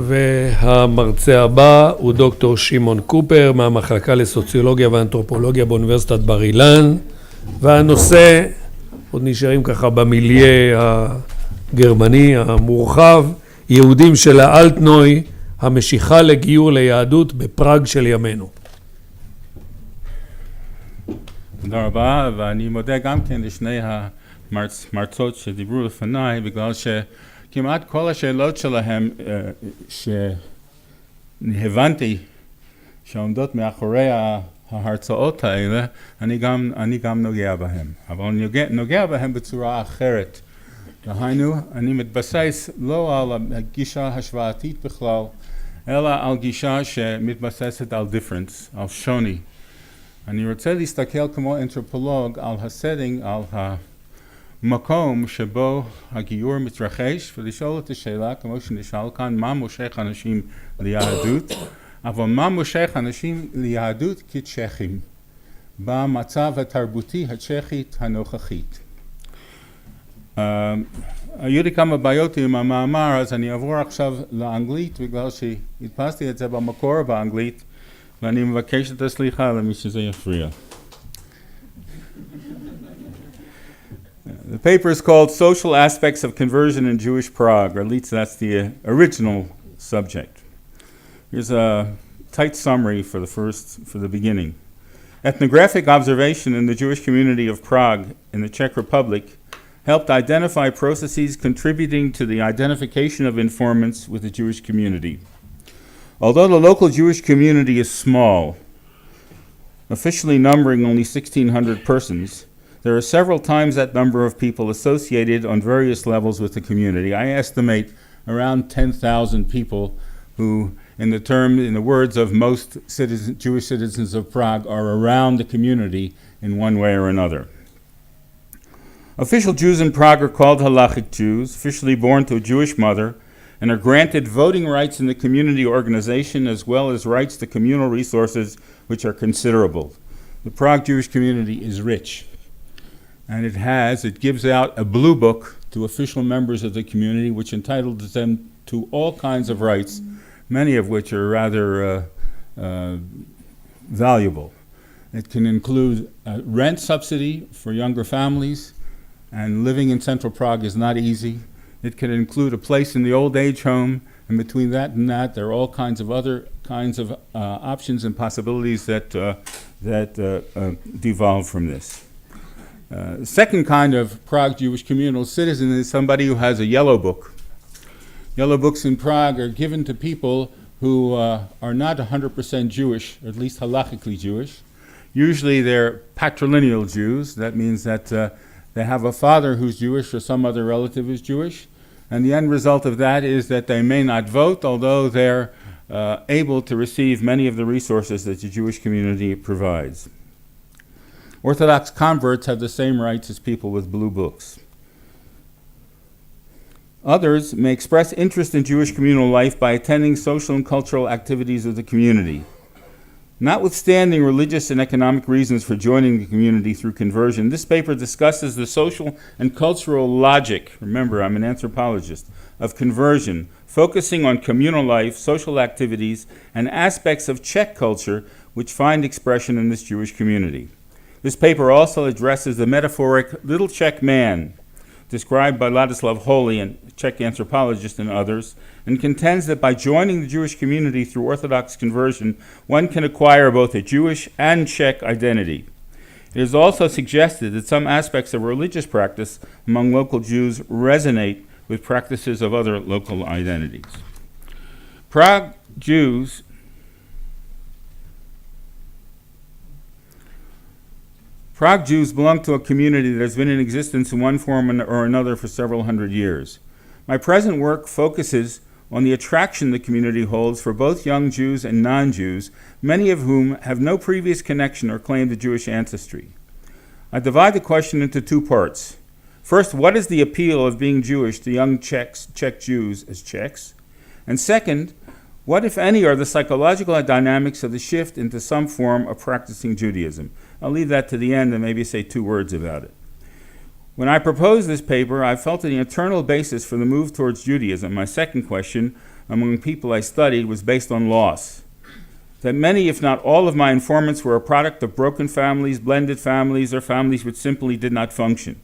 והמרצה הבא הוא דוקטור שמעון קופר מהמחלקה לסוציולוגיה ואנתרופולוגיה באוניברסיטת בר אילן, והנושא, עוד נשארים ככה במיליה הגרמני המורחב, יהודים של האלטנוי, המשיכה לגיור ליהדות בפראג של ימינו. תודה רבה, ואני מודה גם כן לשני המרצות שדיברו לפניי, בגלל שכמעט כל השאלות שלהם שהבנתי שעומדות מאחורי ההרצאות האלה, אני גם נוגע בהם, אבל אני נוגע בהם בצורה אחרת. דהיינו, אני מתבסס לא על הגישה השוואתית בכלל, אלא על גישה שמתבססת על difference, על שוני. אני רוצה להסתכל כמו אנתרופולוג על הסטינג, על המקום שבו הגיור מתרחש, ולשאול את השאלה, כמו שנשאל כאן, מה מושך אנשים ליהדות, אבל מה מושך אנשים ליהדות כצ'כים, במצב התרבותי הצ'כית הנוכחית. היו לי כמה בעיות עם המאמר, אז אני אעבור עכשיו לאנגלית, בגלל שהדפסתי את זה במקור באנגלית, ואני מבקש את הסליחה למי שזה יפריע. The paper is called Social Aspects of Conversion in Jewish Prague, or at least that's the original subject. Here's a tight summary for the beginning. Ethnographic observation in the Jewish community of Prague in the Czech Republic helped identify processes contributing to the identification of informants with the Jewish community. Although the local Jewish community is small, officially numbering only 1,600 persons, there are several times that number of people associated on various levels with the community. I estimate around 10,000 people who, in the words of most Jewish citizens of Prague, are around the community in one way or another. Official Jews in Prague are called halachic Jews, officially born to a Jewish mother, and are granted voting rights in the community organization as well as rights to communal resources which are considerable. The Prague Jewish community is rich, and it gives out a blue book to official members of the community which entitles them to all kinds of rights, many of which are rather valuable. It can include a rent subsidy for younger families, and living in central Prague is not easy. It can include a place in the old age home, and between that and that, there are all kinds of other kinds of options and possibilities that devolve from this. The second kind of Prague Jewish communal citizen is somebody who has a yellow book. Yellow books in Prague are given to people who are not 100% Jewish, or at least halachically Jewish. Usually they're patrilineal Jews. That means that they have a father who's Jewish or some other relative who's Jewish. And the end result of that is that they may not vote, although they're able to receive many of the resources that the Jewish community provides. Orthodox converts have the same rights as people with blue books. Others may express interest in Jewish communal life by attending social and cultural activities of the community. Notwithstanding religious and economic reasons for joining the community through conversion, this paper discusses the social and cultural logic, remember I'm an anthropologist, of conversion, focusing on communal life, social activities, and aspects of Czech culture which find expression in this Jewish community. This paper also addresses the metaphoric little Czech man, described by Ladislav Holy, a Czech anthropologist, and others, and contends that by joining the Jewish community through Orthodox conversion, one can acquire both a Jewish and Czech identity. It is also suggested that some aspects of religious practice among local Jews resonate with practices of other local identities. Prague Jews belong to a community that has been in existence in one form or another for several hundred years. My present work focuses on the attraction the community holds for both young Jews and non-Jews, many of whom have no previous connection or claim to Jewish ancestry. I divide the question into two parts. First, what is the appeal of being Jewish to young Czech Jews as Czechs? And second, what, if any, are the psychological dynamics of the shift into some form of practicing Judaism? I'll leave that to the end and maybe say two words about it. When I proposed this paper, I felt an internal basis for the move towards Judaism. My second question among people I studied was based on loss. That many, if not all, of my informants were a product of broken families, blended families, or families which simply did not function.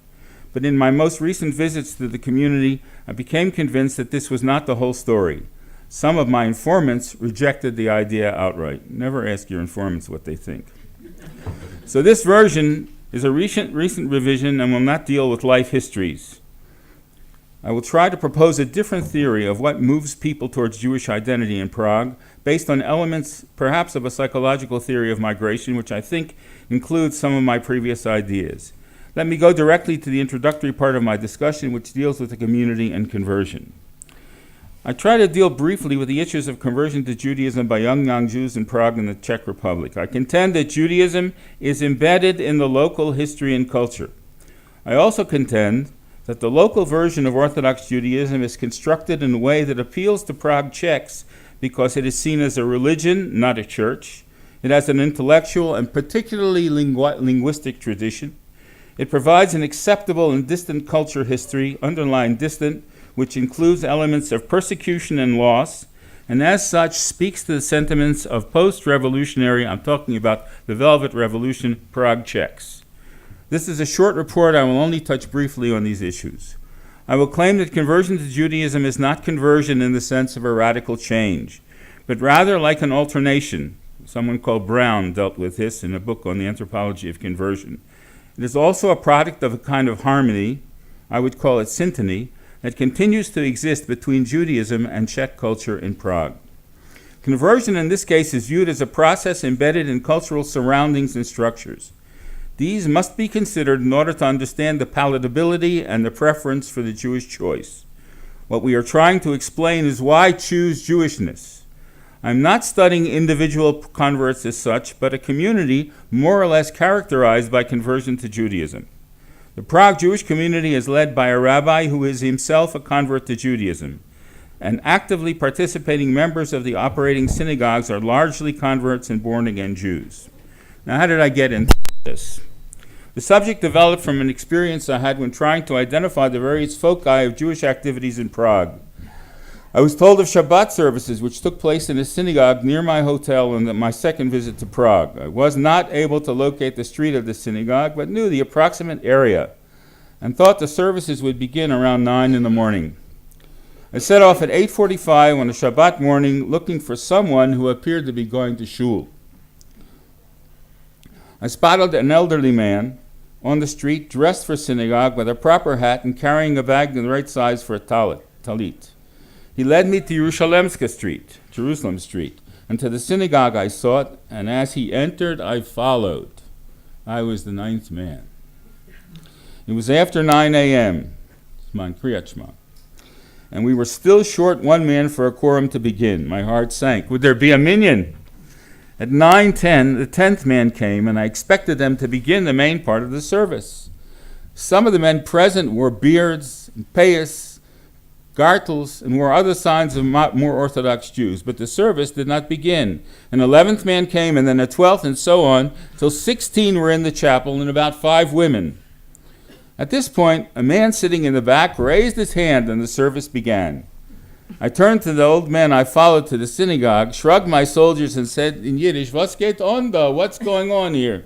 But in my most recent visits to the community, I became convinced that this was not the whole story. Some of my informants rejected the idea outright. Never ask your informants what they think. So this version is a recent revision and will not deal with life histories. I will try to propose a different theory of what moves people towards Jewish identity in Prague, based on elements perhaps of a psychological theory of migration, which I think includes some of my previous ideas. Let me go directly to the introductory part of my discussion, which deals with the community and conversion. I try to deal briefly with the issues of conversion to Judaism by young Jews in Prague and the Czech Republic. I contend that Judaism is embedded in the local history and culture. I also contend that the local version of Orthodox Judaism is constructed in a way that appeals to Prague Czechs because it is seen as a religion, not a church. It has an intellectual and particularly linguistic tradition. It provides an acceptable and distant culture history, underlined distant, which includes elements of persecution and loss, and as such speaks to the sentiments of post-revolutionary, I'm talking about the Velvet Revolution, Prague Czechs. This is a short report. I will only touch briefly on these issues. I will claim that conversion to Judaism is not conversion in the sense of a radical change, but rather like an alternation. Someone called Brown dealt with this in a book on the anthropology of conversion. It is also a product of a kind of harmony, I would call it syntony, that continues to exist between Judaism and Czech culture in Prague. Conversion in this case is viewed as a process embedded in cultural surroundings and structures. These must be considered in order to understand the palatability and the preference for the Jewish choice. What we are trying to explain is why choose Jewishness. I'm not studying individual converts as such, but a community more or less characterized by conversion to Judaism. The Prague Jewish community is led by a rabbi who is himself a convert to Judaism, and actively participating members of the operating synagogues are largely converts and born-again Jews. Now, how did I get into this? The subject developed from an experience I had when trying to identify the various foci of Jewish activities in Prague. I was told of Shabbat services which took place in a synagogue near my hotel on my second visit to Prague. I was not able to locate the street of the synagogue, but knew the approximate area and thought the services would begin around 9 in the morning. I set off at 8:45 on a Shabbat morning looking for someone who appeared to be going to shul. I spotted an elderly man on the street dressed for synagogue with a proper hat and carrying a bag the right size for a talit. He led me to Jerusalem Street, and to the synagogue I sought, and as he entered, I followed. I was the 9th man. It was after 9 a.m., and we were still short one man for a quorum to begin. My heart sank. Would there be a minyan? At 9:10, the 10th man came, and I expected them to begin the main part of the service. Some of the men present wore beards, and payas, gartels, and wore other signs of more Orthodox Jews, but the service did not begin. An 11th man came, and then a 12th, and so on, till 16 were in the chapel, and about 5 women. At this point, a man sitting in the back raised his hand, and the service began. I turned to the old man I followed to the synagogue, shrugged my shoulders, and said in Yiddish, "Was geht on da? What's going on here?"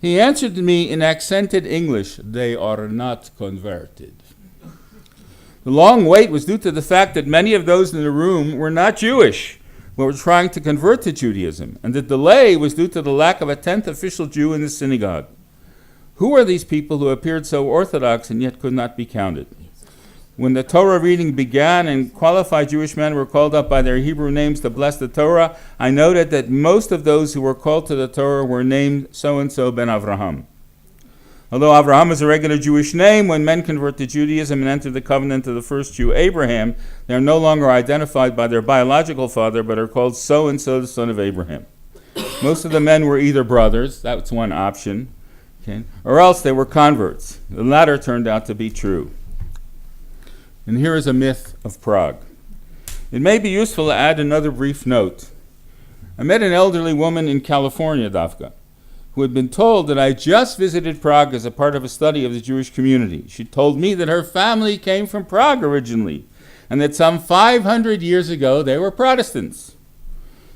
He answered me in accented English, "They are not converted." The long wait was due to the fact that many of those in the room were not Jewish, but were trying to convert to Judaism, and the delay was due to the lack of a 10th official Jew in the synagogue. Who were these people who appeared so orthodox and yet could not be counted? When the Torah reading began and qualified Jewish men were called up by their Hebrew names to bless the Torah, I noted that most of those who were called to the Torah were named so-and-so ben Avraham. Although Avraham is a regular Jewish name, when men convert to Judaism and enter the covenant of the first Jew, Abraham, they are no longer identified by their biological father, but are called so-and-so, the son of Abraham. Most of the men were either brothers, that's one option, or else they were converts. The latter turned out to be true. And here is a myth of Prague. It may be useful to add another brief note. I met an elderly woman in California, Dafka, who had been told that I just visited Prague as a part of a study of the Jewish community. She told me that her family came from Prague originally, and that some 500 years ago they were Protestants.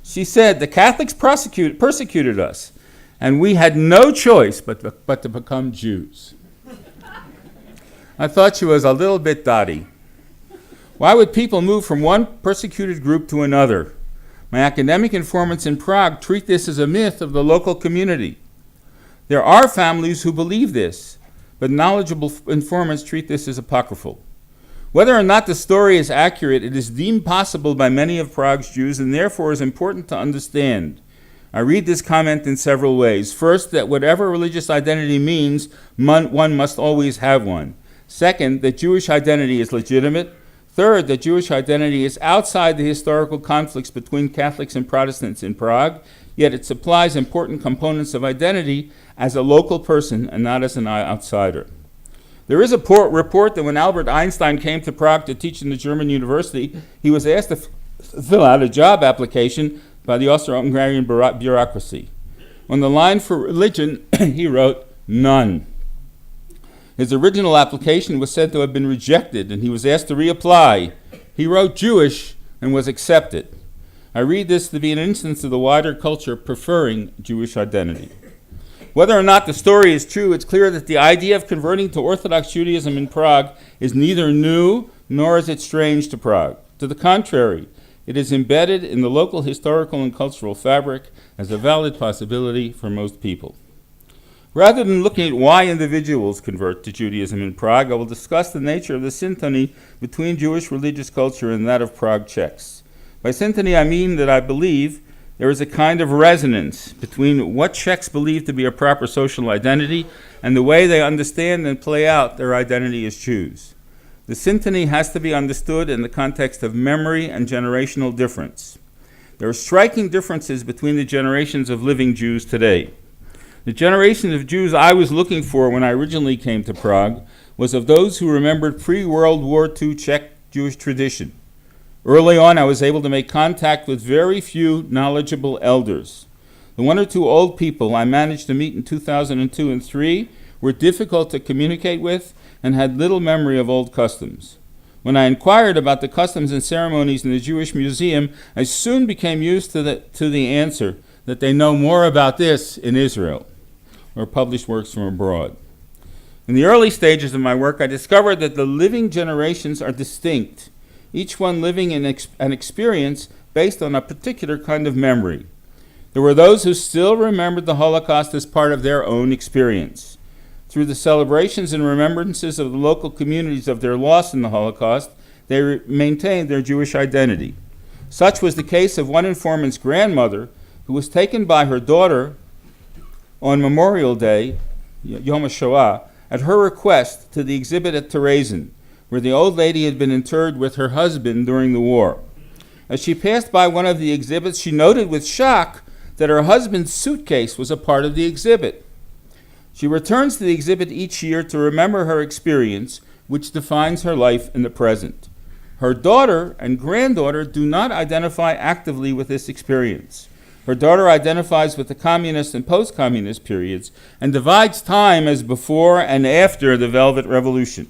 She said, the Catholics persecuted us, and we had no choice but to become Jews. I thought she was a little bit dotty. Why would people move from one persecuted group to another? My academic informants in Prague treat this as a myth of the local community. There are families who believe this, but knowledgeable informants treat this as apocryphal. Whether or not the story is accurate, it is deemed possible by many of Prague's Jews and therefore is important to understand. I read this comment in several ways. First, that whatever religious identity means, one must always have one. Second, that Jewish identity is legitimate. Third, that Jewish identity is outside the historical conflicts between Catholics and Protestants in Prague, yet it supplies important components of identity as a local person and not as an outsider. There is a report that when Albert Einstein came to Prague to teach in the German university, he was asked to fill out a job application by the Austro-Hungarian bureaucracy. On the line for religion, he wrote, none. His original application was said to have been rejected, and he was asked to reapply. He wrote Jewish and was accepted. I read this to be an instance of the wider culture preferring Jewish identity. Whether or not the story is true, it's clear that the idea of converting to Orthodox Judaism in Prague is neither new nor is it strange to Prague. To the contrary, it is embedded in the local historical and cultural fabric as a valid possibility for most people. Rather than looking at why individuals convert to Judaism in Prague, I will discuss the nature of the syntony between Jewish religious culture and that of Prague Czechs. By syntony, I mean that I believe there is a kind of resonance between what Czechs believe to be a proper social identity and the way they understand and play out their identity as Jews. The syntony has to be understood in the context of memory and generational difference. There are striking differences between the generations of living Jews today. The generation of Jews I was looking for when I originally came to Prague was of those who remembered pre-World War II Czech Jewish tradition. Early on, I was able to make contact with very few knowledgeable elders. The one or two old people I managed to meet in 2002 and 2003 were difficult to communicate with and had little memory of old customs. When I inquired about the customs and ceremonies in the Jewish Museum, I soon became used to the answer that they know more about this in Israel, or published works from abroad. In the early stages of my work, I discovered that the living generations are distinct, each one living in an experience based on a particular kind of memory. There were those who still remembered the Holocaust as part of their own experience. Through the celebrations and remembrances of the local communities of their loss in the Holocaust, they maintained their Jewish identity. Such was the case of one informant's grandmother, who was taken by her daughter on Memorial Day, Yom HaShoah, at her request to the exhibit at Theresen, where the old lady had been interred with her husband during the war. As she passed by one of the exhibits, she noted with shock that her husband's suitcase was a part of the exhibit. She returns to the exhibit each year to remember her experience, which defines her life in the present. Her daughter and granddaughter do not identify actively with this experience. Her daughter identifies with the communist and post-communist periods and divides time as before and after the Velvet Revolution.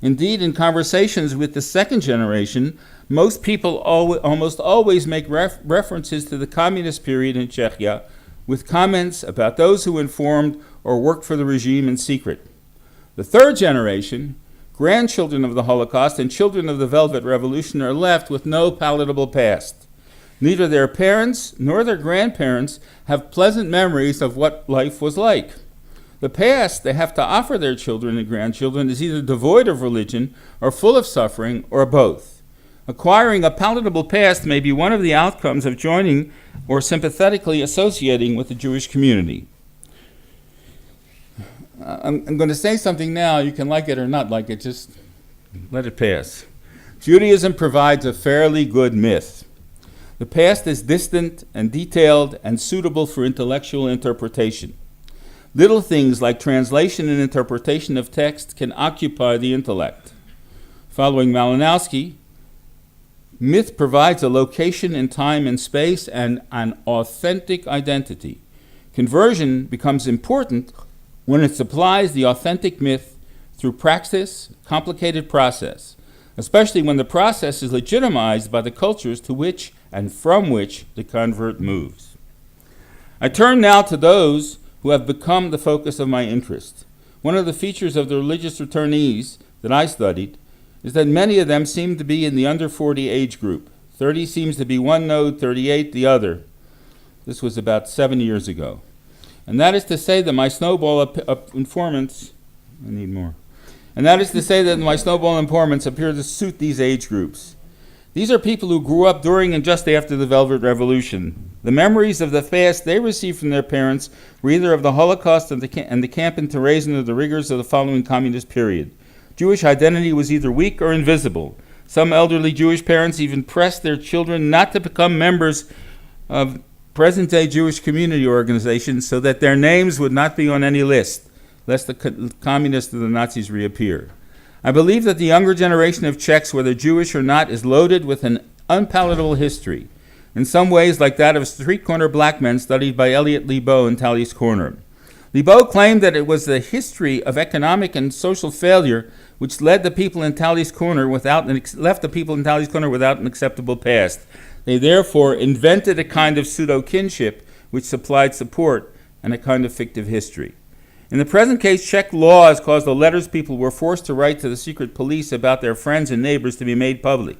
Indeed, in conversations with the second generation, most people almost always make references to the communist period in Czechia, with comments about those who informed or worked for the regime in secret. The third generation, grandchildren of the Holocaust and children of the Velvet Revolution, are left with no palatable past. Neither their parents nor their grandparents have pleasant memories of what life was like. The past they have to offer their children and grandchildren is either devoid of religion or full of suffering or both. Acquiring a palatable past may be one of the outcomes of joining or sympathetically associating with the Jewish community. I'm going to say something now. You can like it or not like it, just let it pass. Judaism provides a fairly good myth. The past is distant and detailed and suitable for intellectual interpretation. Little things like translation and interpretation of text can occupy the intellect. Following Malinowski, myth provides a location in time and space and an authentic identity. Conversion becomes important when it supplies the authentic myth through praxis, complicated process. especially when the process is legitimized by the cultures to which and from which the convert moves. I turn now to those who have become the focus of my interest. One of the features of the religious returnees that I studied is that many of them seem to be in the under 40 age group. 30 seems to be one node, 38 the other. This was about 7 years ago. And that is to say that my snowball informants, I need more. And that is to say that my snowball informants appear to suit these age groups. These are people who grew up during and just after the Velvet Revolution. The memories of the fast they received from their parents were either of the Holocaust and the camp in Terezin or the rigors of the following communist period. Jewish identity was either weak or invisible. Some elderly Jewish parents even pressed their children not to become members of present-day Jewish community organizations so that their names would not be on any list, lest the communists or the Nazis reappear. I believe that the younger generation of Czechs, whether Jewish or not, is loaded with an unpalatable history, in some ways like that of street-corner black men studied by Elliot Lebow in Tally's Corner. Lebow claimed that it was the history of economic and social failure which led the people in Tally's Corner left the people in Tally's Corner without an acceptable past. They therefore invented a kind of pseudo-kinship which supplied support and a kind of fictive history. In the present case, Czech law has caused the letters people were forced to write to the secret police about their friends and neighbors to be made public.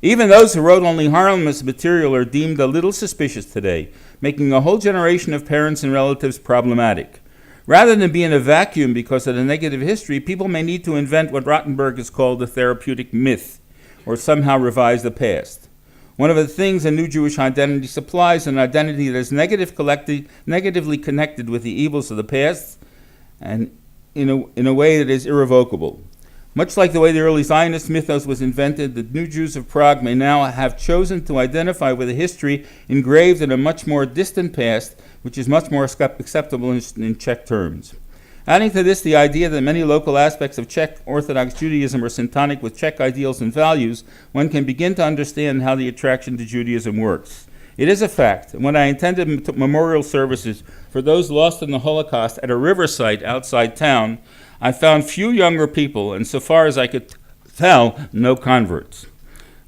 Even those who wrote only harmless material are deemed a little suspicious today, making a whole generation of parents and relatives problematic. Rather than be in a vacuum because of the negative history, people may need to invent what Rottenberg has called the therapeutic myth, or somehow revise the past. One of the things a new Jewish identity supplies, an identity that is negatively connected with the evils of the past, and in a way that is irrevocable. Much like the way the early Zionist mythos was invented, the new Jews of Prague may now have chosen to identify with a history engraved in a much more distant past, which is much more acceptable in Czech terms. Adding to this the idea that many local aspects of Czech Orthodox Judaism are syntonic with Czech ideals and values, one can begin to understand how the attraction to Judaism works. It is a fact that when I attended memorial services for those lost in the Holocaust at a river site outside town, I found few younger people, and so far as I could tell, no converts.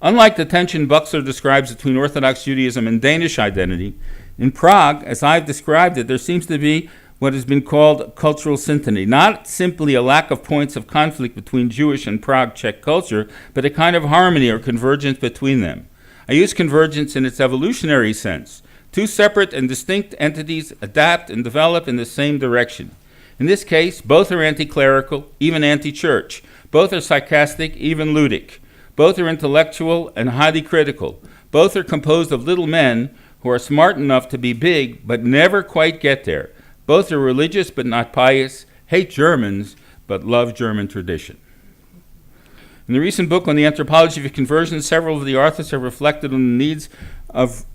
Unlike the tension Buxler describes between Orthodox Judaism and Danish identity, in Prague, as I've described it, there seems to be what has been called cultural syntony, not simply a lack of points of conflict between Jewish and Prague Czech culture, but a kind of harmony or convergence between them. I use convergence in its evolutionary sense. Two separate and distinct entities adapt and develop in the same direction. In this case, both are anti-clerical, even anti-church. Both are sarcastic, even ludic. Both are intellectual and highly critical. Both are composed of little men who are smart enough to be big but never quite get there. Both are religious but not pious, hate Germans but love German tradition. In the recent book on the anthropology of conversion, several of the authors have reflected on the needs of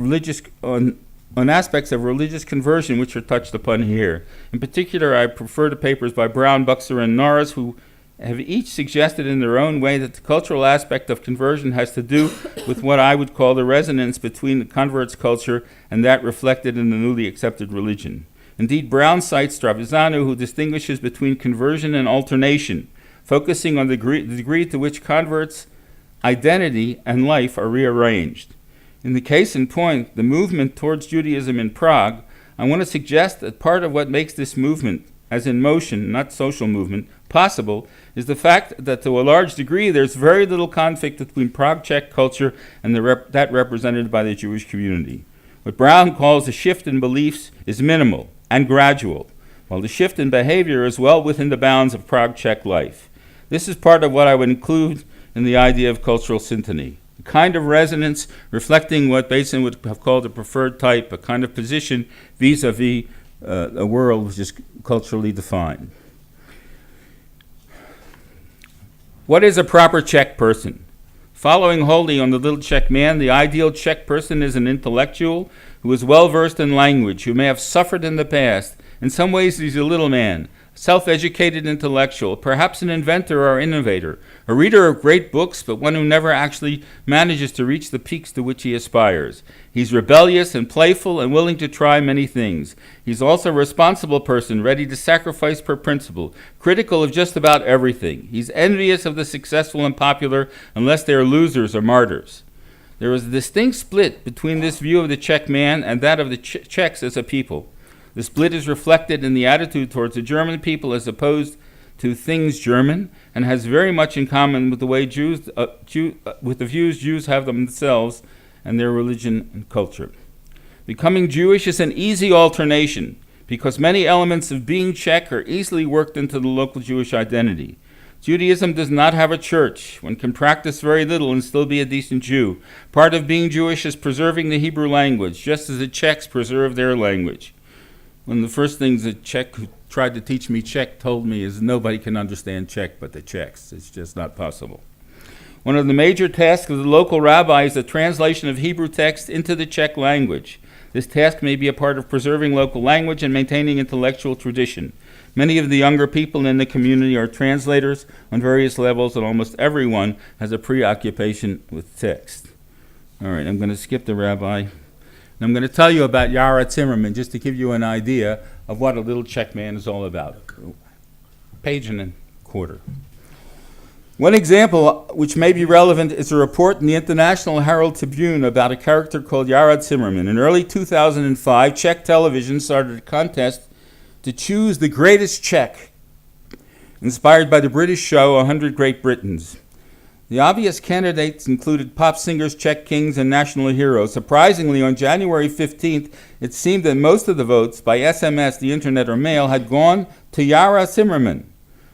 on aspects of religious conversion which are touched upon here. In particular, I prefer the papers by Brown, Buxer, and Norris, who have each suggested in their own way that the cultural aspect of conversion has to do with what I would call the resonance between the convert's culture and that reflected in the newly accepted religion. Indeed, Brown cites Stravizanu, who distinguishes between conversion and alternation, focusing on the degree to which converts' identity and life are rearranged. In the case in point, the movement towards Judaism in Prague, I want to suggest that part of what makes this movement, as in motion, not social movement, possible is the fact that to a large degree there's very little conflict between Prague Czech culture and that represented by the Jewish community. What Brown calls a shift in beliefs is minimal and gradual, while the shift in behavior is well within the bounds of Prague Czech life. This is part of what I would include in the idea of cultural syntony, a kind of resonance reflecting what Basin would have called a preferred type, a kind of position vis-a-vis a world which is culturally defined. What is a proper Czech person? Following wholly on the little Czech man, the ideal Czech person is an intellectual who is well versed in language, who may have suffered in the past. In some ways he's a little man, self-educated intellectual, perhaps an inventor or innovator, a reader of great books, but one who never actually manages to reach the peaks to which he aspires. He's rebellious and playful and willing to try many things. He's also a responsible person, ready to sacrifice per principle, critical of just about everything. He's envious of the successful and popular unless they are losers or martyrs. There is a distinct split between this view of the Czech man and that of the Czechs as a people. The split is reflected in the attitude towards the German people as opposed to things German, and has very much in common with the way with the views Jews have themselves and their religion and culture. Becoming Jewish is an easy alternation because many elements of being Czech are easily worked into the local Jewish identity. Judaism does not have a church. One can practice very little and still be a decent Jew. Part of being Jewish is preserving the Hebrew language, just as the Czechs preserve their language. One of the first things a Czech who tried to teach me Czech told me is nobody can understand Czech but the Czechs. It's just not possible. One of the major tasks of the local rabbi is the translation of Hebrew text into the Czech language. This task may be a part of preserving local language and maintaining intellectual tradition. Many of the younger people in the community are translators on various levels, and almost everyone has a preoccupation with text. All right, I'm going to skip the rabbi. And I'm going to tell you about Yara Zimmerman, just to give you an idea of what a little Czech man is all about. Page and a quarter. One example which may be relevant is a report in the International Herald Tribune about a character called Yara Zimmerman. In early 2005, Czech television started a contest to choose the greatest Czech, inspired by the British show 100 Great Britons. The obvious candidates included pop singers, Czech kings, and national heroes. Surprisingly, on January 15th, it seemed that most of the votes by SMS, the internet, or mail had gone to Yara Zimmerman.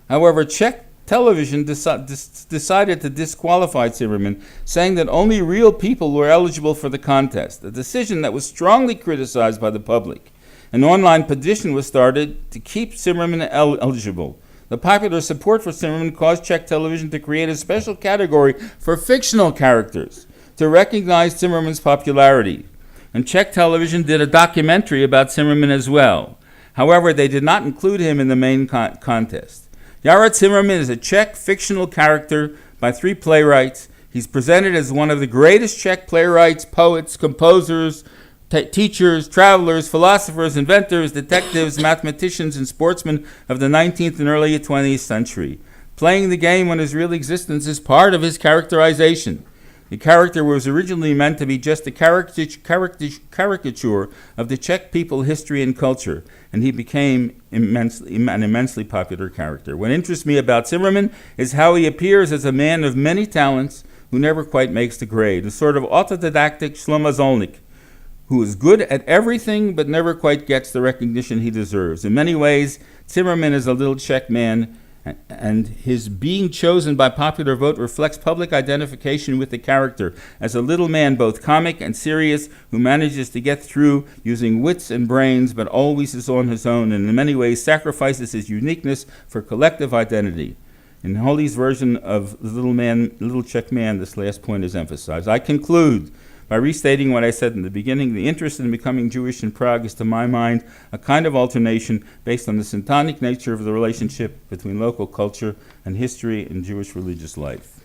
However, Czech television decided to disqualify Zimmerman, saying that only real people were eligible for the contest, a decision that was strongly criticized by the public. An online petition was started to keep Zimmerman eligible. The popular support for Zimmerman caused Czech television to create a special category for fictional characters to recognize Zimmerman's popularity. And Czech television did a documentary about Zimmerman as well. However, they did not include him in the main contest. Yara Zimmerman is a Czech fictional character by three playwrights. He's presented as one of the greatest Czech playwrights, poets, composers, teachers, travelers, philosophers, inventors, detectives, mathematicians, and sportsmen of the 19th and early 20th century. Playing the game on his real existence is part of his characterization. The character was originally meant to be just a caricature of the Czech people, history, and culture, and he became an immensely popular character. What interests me about Zimmerman is how he appears as a man of many talents who never quite makes the grade, a sort of autodidactic Shlomazolnik, who is good at everything but never quite gets the recognition he deserves. In many ways, Zimmerman is a little Czech man, and his being chosen by popular vote reflects public identification with the character as a little man, both comic and serious, who manages to get through using wits and brains, but always is on his own, and in many ways sacrifices his uniqueness for collective identity. In Holy's version of the little Czech man, this last point is emphasized. I conclude by restating what I said in the beginning. The interest in becoming Jewish in Prague is, to my mind, a kind of alternation based on the syntonic nature of the relationship between local culture and history and Jewish religious life.